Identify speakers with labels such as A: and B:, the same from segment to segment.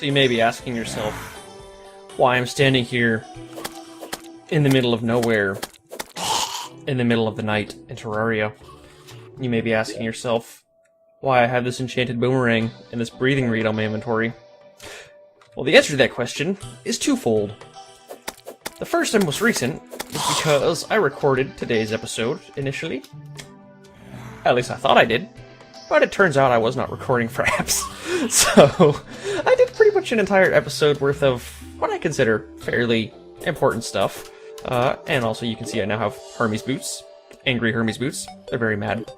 A: So you may be asking yourself why I'm standing here in the middle of nowhere, in the middle of the night in Terraria. You may be asking yourself why I have this enchanted boomerang and this breathing reed on my inventory. Well, the answer to that question is twofold. The first and most recent is because I recorded today's episode initially. At least I thought I did. But it turns out I was not recording for apps. So I did pretty much an entire episode worth of what I consider fairly important stuff. And also you can see I now have Hermes boots. Angry Hermes boots. They're very mad.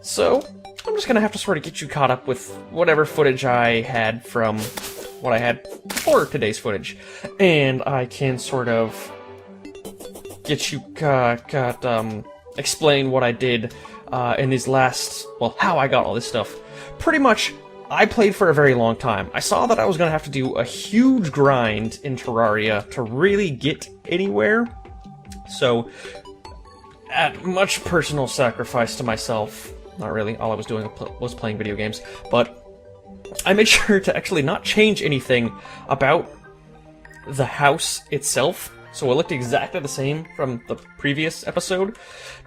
A: So I'm just gonna have to sort of get you caught up with whatever footage I had from what I had before today's footage. And I can sort of get you explain what I did in these last, well, how I got all this stuff. Pretty much, I played for a very long time. I saw that I was going to have to do a huge grind in Terraria to really get anywhere. So, at much personal sacrifice to myself, not really, all I was doing was playing video games, but I made sure to actually not change anything about the house itself. So it looked exactly the same from the previous episode,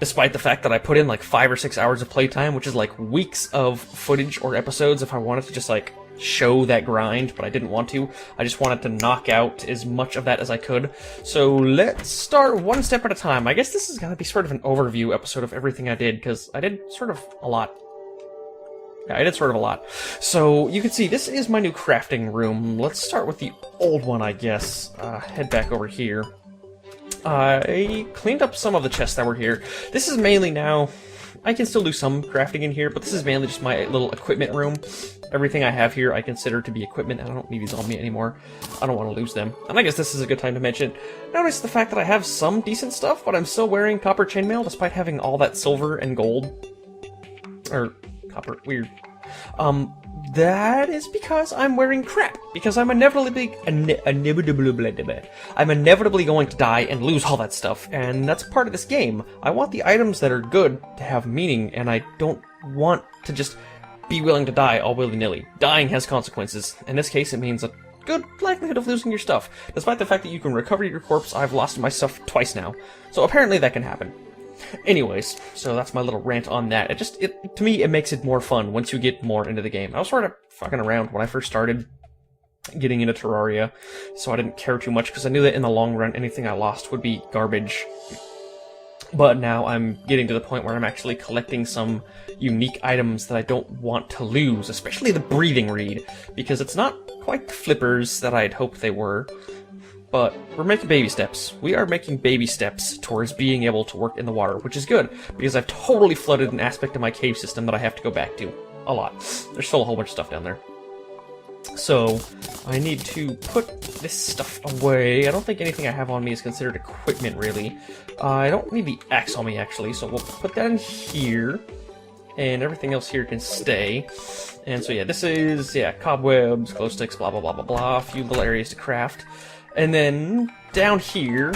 A: despite the fact that I put in like 5 or 6 hours of playtime, which is like weeks of footage or episodes if I wanted to just like show that grind, but I didn't want to. I just wanted to knock out as much of that as I could. So let's start one step at a time. I guess this is gonna be sort of an overview episode of everything I did, because I did sort of a lot. Yeah, I did sort of a lot. So, you can see, this is my new crafting room. Let's start with the old one, I guess. Head back over here. I cleaned up some of the chests that were here. This is mainly now... I can still do some crafting in here, but this is mainly just my little equipment room. Everything I have here I consider to be equipment, and I don't need these on me anymore. I don't want to lose them. And I guess this is a good time to mention. Notice the fact that I have some decent stuff, but I'm still wearing copper chainmail despite having all that silver and gold. Or... copper, weird. That is because I'm wearing crap. Because I'm inevitably going to die and lose all that stuff, and that's part of this game. I want the items that are good to have meaning, and I don't want to just be willing to die all willy-nilly. Dying has consequences. In this case, it means a good likelihood of losing your stuff. Despite the fact that you can recover your corpse, I've lost my stuff twice now. So apparently that can happen. Anyways, so that's my little rant on that. To me, it makes it more fun once you get more into the game. I was sort of fucking around when I first started getting into Terraria, so I didn't care too much, because I knew that in the long run, anything I lost would be garbage. But now I'm getting to the point where I'm actually collecting some unique items that I don't want to lose, especially the breathing reed, because it's not quite the flippers that I'd hoped they were. But we're making baby steps. We are making baby steps towards being able to work in the water, which is good, because I've totally flooded an aspect of my cave system that I have to go back to. A lot. There's still a whole bunch of stuff down there. So, I need to put this stuff away. I don't think anything I have on me is considered equipment, really. I don't need the axe on me, actually, so we'll put that in here. And everything else here can stay. And so yeah, this is, cobwebs, glow sticks, blah blah blah blah blah, a few little areas to craft. And then, down here...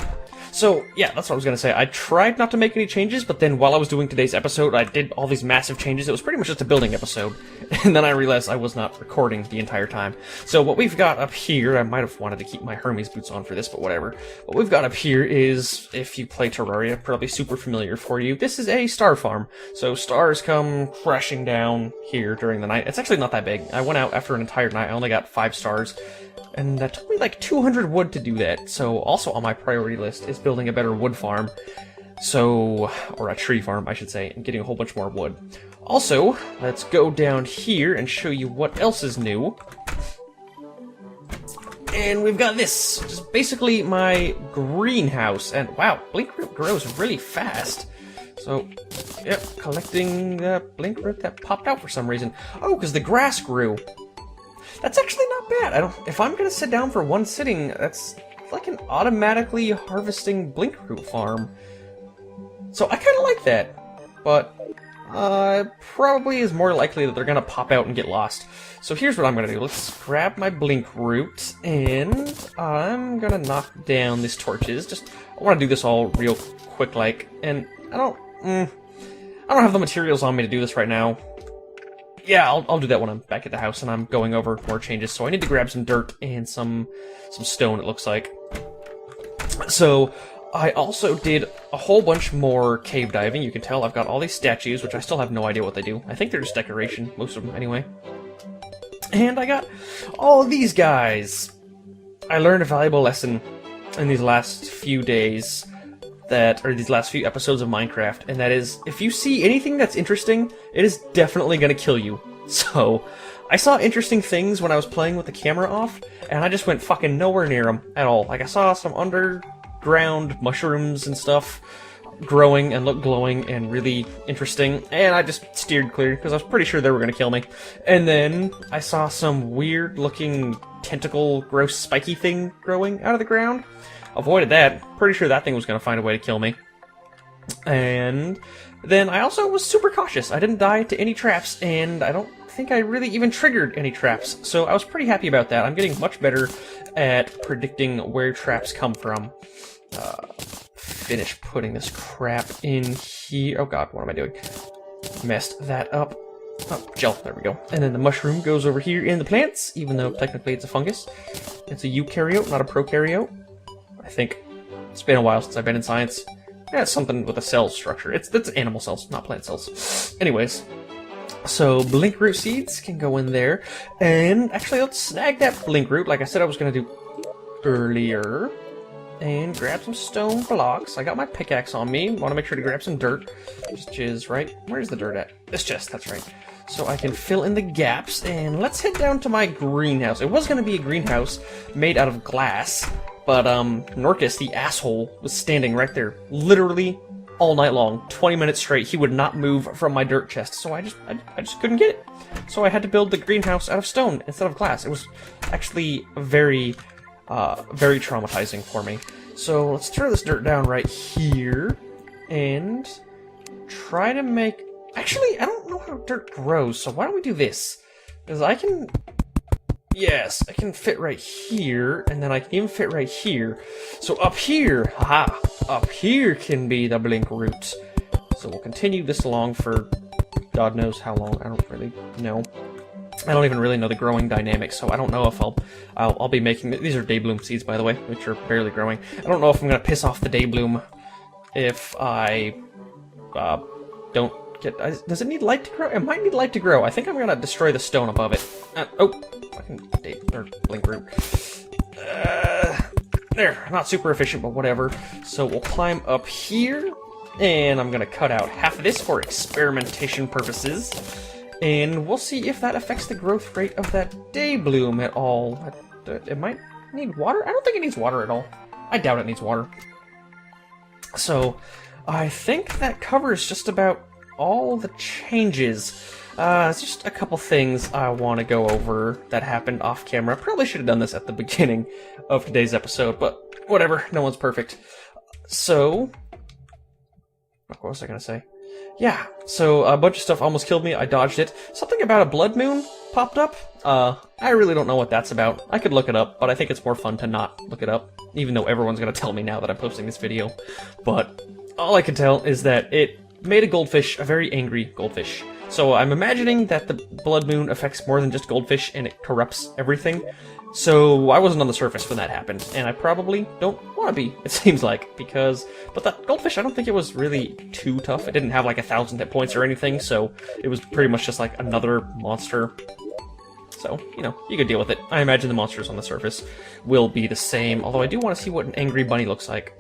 A: So, yeah, that's what I was gonna say. I tried not to make any changes, but then while I was doing today's episode, I did all these massive changes. It was pretty much just a building episode. And then I realized I was not recording the entire time. So what we've got up here... I might have wanted to keep my Hermes boots on for this, but whatever. What we've got up here is, if you play Terraria, probably super familiar for you. This is a star farm. So stars come crashing down here during the night. It's actually not that big. I went out after an entire night. I only got 5 stars. And that took me like 200 wood to do that. So also on my priority list is building a better wood farm. So, or a tree farm, I should say, and getting a whole bunch more wood. Also, let's go down here and show you what else is new. And we've got this, which is basically my greenhouse. And wow, blink root grows really fast. So, yep, collecting the blink root that popped out for some reason. Oh, because the grass grew. That's actually not bad. If I'm gonna sit down for one sitting, that's like an automatically harvesting blink root farm. So I kind of like that, but probably is more likely that they're gonna pop out and get lost. So here's what I'm gonna do. Let's grab my blink root, and I'm gonna knock down these torches. I want to do this all real quick, like, and I don't have the materials on me to do this right now. yeah, I'll do that when I'm back at the house and I'm going over more changes. So I need to grab some dirt and some stone, it looks like. So I also did a whole bunch more cave diving. You can tell I've got all these statues, which I still have no idea what they do. I think they're just decoration, most of them anyway. And I got all of these guys. I learned a valuable lesson in these last few days, these last few episodes of Minecraft, and that is, if you see anything that's interesting, it is definitely gonna kill you. So, I saw interesting things when I was playing with the camera off, and I just went fucking nowhere near them at all. Like, I saw some underground mushrooms and stuff growing and looked glowing and really interesting, and I just steered clear because I was pretty sure they were going to kill me. And then I saw some weird looking tentacle gross spiky thing growing out of the ground. Avoided that. Pretty sure that thing was going to find a way to kill me. And then I also was super cautious. I didn't die to any traps, and I don't think I really even triggered any traps, so I was pretty happy about that. I'm getting much better at predicting where traps come from. Finish putting this crap in here. Oh god, what am I doing? Messed that up. Oh, gel, there we go. And then the mushroom goes over here in the plants, even though technically it's a fungus. It's a eukaryote, not a prokaryote. I think. It's been a while since I've been in science. Yeah, it's something with a cell structure. It's animal cells, not plant cells. Anyways, so blink root seeds can go in there. And actually, let's snag that blink root like I said I was going to do earlier. And grab some stone blocks. I got my pickaxe on me. Want to make sure to grab some dirt. Which is right. Where's the dirt at? This chest, that's right. So I can fill in the gaps. And let's head down to my greenhouse. It was going to be a greenhouse made out of glass. But Norcus, the asshole, was standing right there. Literally all night long. 20 minutes straight. He would not move from my dirt chest. So I just couldn't get it. So I had to build the greenhouse out of stone instead of glass. It was actually very traumatizing for me. So let's throw this dirt down right here and try to make... Actually, I don't know how dirt grows, so why don't we do this? Because I can... Yes, I can fit right here, and then I can even fit right here. So up here, haha, up here can be the blink root. So we'll continue this along for God knows how long. I don't really know. I don't even really know the growing dynamics, so I don't know if I'll be making... These are daybloom seeds, by the way, which are barely growing. I don't know if I'm going to piss off the daybloom if I don't get... Does it need light to grow? It might need light to grow. I think I'm going to destroy the stone above it. Oh, fucking blink root. There, not super efficient, but whatever. So we'll climb up here, and I'm going to cut out half of this for experimentation purposes. And we'll see if that affects the growth rate of that daybloom at all. It might need water? I don't think it needs water at all. I doubt it needs water. So, I think that covers just about all the changes. It's just a couple things I want to go over that happened off camera. Probably should have done this at the beginning of today's episode, but whatever. No one's perfect. So, what was I going to say? Yeah, so a bunch of stuff almost killed me. I dodged it. Something about a blood moon popped up. I really don't know what that's about. I could look it up, but I think it's more fun to not look it up, even though everyone's going to tell me now that I'm posting this video. But all I can tell is that it made a goldfish a very angry goldfish. So I'm imagining that the blood moon affects more than just goldfish and it corrupts everything. So I wasn't on the surface when that happened, and I probably don't want to be, it seems like, but that goldfish, I don't think it was really too tough. It didn't have like 1,000 hit points or anything, so it was pretty much just like another monster. So, you know, you could deal with it. I imagine the monsters on the surface will be the same, although I do want to see what an angry bunny looks like.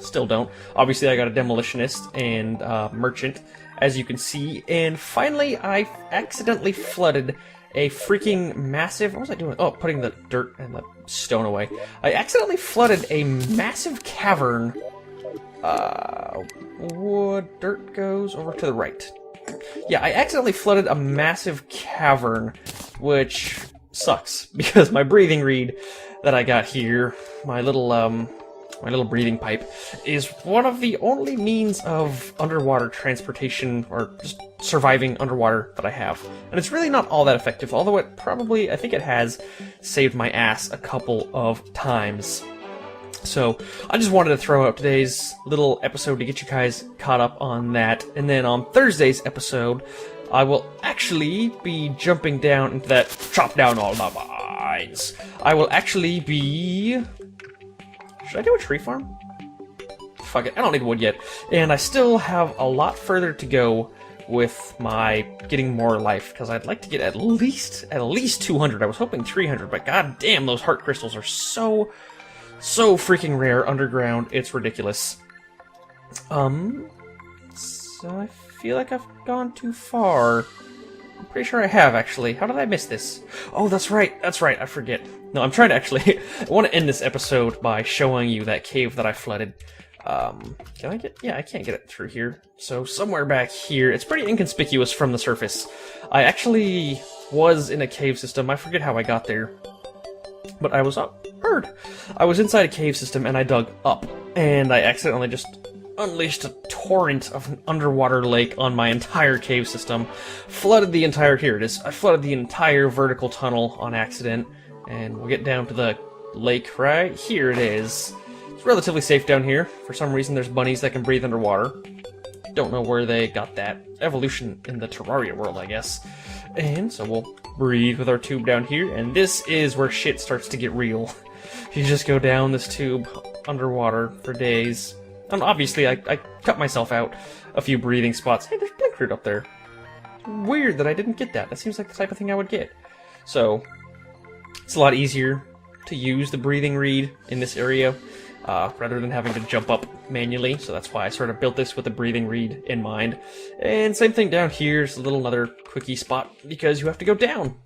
A: Still don't. Obviously, I got a demolitionist and merchant, as you can see, and finally, I accidentally flooded a freaking massive... What was I doing? Oh, putting the dirt and the stone away. I accidentally flooded a massive cavern. Dirt goes over to the right. Yeah, I accidentally flooded a massive cavern, which sucks, because my breathing reed that I got here, my little breathing pipe, is one of the only means of underwater transportation, or just surviving underwater, that I have. And it's really not all that effective, although it probably, I think it has saved my ass a couple of times. So, I just wanted to throw out today's little episode to get you guys caught up on that. And then on Thursday's episode, I will actually be jumping down into that chop down all the vines. I will actually be... Should I do a tree farm? Fuck it, I don't need wood yet. And I still have a lot further to go with my getting more life, because I'd like to get at least 200. I was hoping 300, but god damn, those heart crystals are so freaking rare underground. It's ridiculous. So I feel like I've gone too far. I'm pretty sure I have, actually. How did I miss this? Oh, that's right, I forget. No, I'm trying to actually... I want to end this episode by showing you that cave that I flooded. Can I get... Yeah, I can't get it through here. So, somewhere back here, it's pretty inconspicuous from the surface. I actually was in a cave system. I forget how I got there. But I was up. I was inside a cave system, and I dug up. And I accidentally just unleashed a torrent of an underwater lake on my entire cave system. Flooded the entire... Here it is. I flooded the entire vertical tunnel on accident. And we'll get down to the lake right here. It is. It's relatively safe down here. For some reason, there's bunnies that can breathe underwater. Don't know where they got that. Evolution in the Terraria world, I guess. And so we'll breathe with our tube down here. And this is where shit starts to get real. You just go down this tube underwater for days. And obviously, I cut myself out a few breathing spots. Hey, there's Blinkroot up there. Weird that I didn't get that. That seems like the type of thing I would get. So, it's a lot easier to use the breathing reed in this area. Rather than having to jump up manually, so that's why I sort of built this with the breathing reed in mind. And same thing down here, is a little another quickie spot, because you have to go down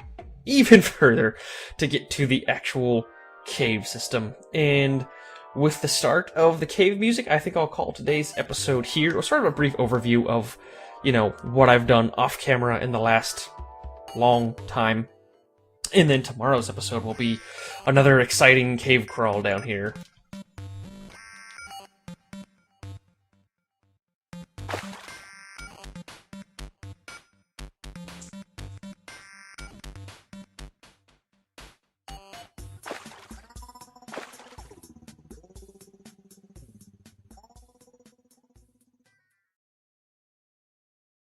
A: even further to get to the actual cave system. And with the start of the cave music, I think I'll call today's episode here. It was sort of a brief overview of, you know, what I've done off camera in the last long time. And then tomorrow's episode will be another exciting cave crawl down here.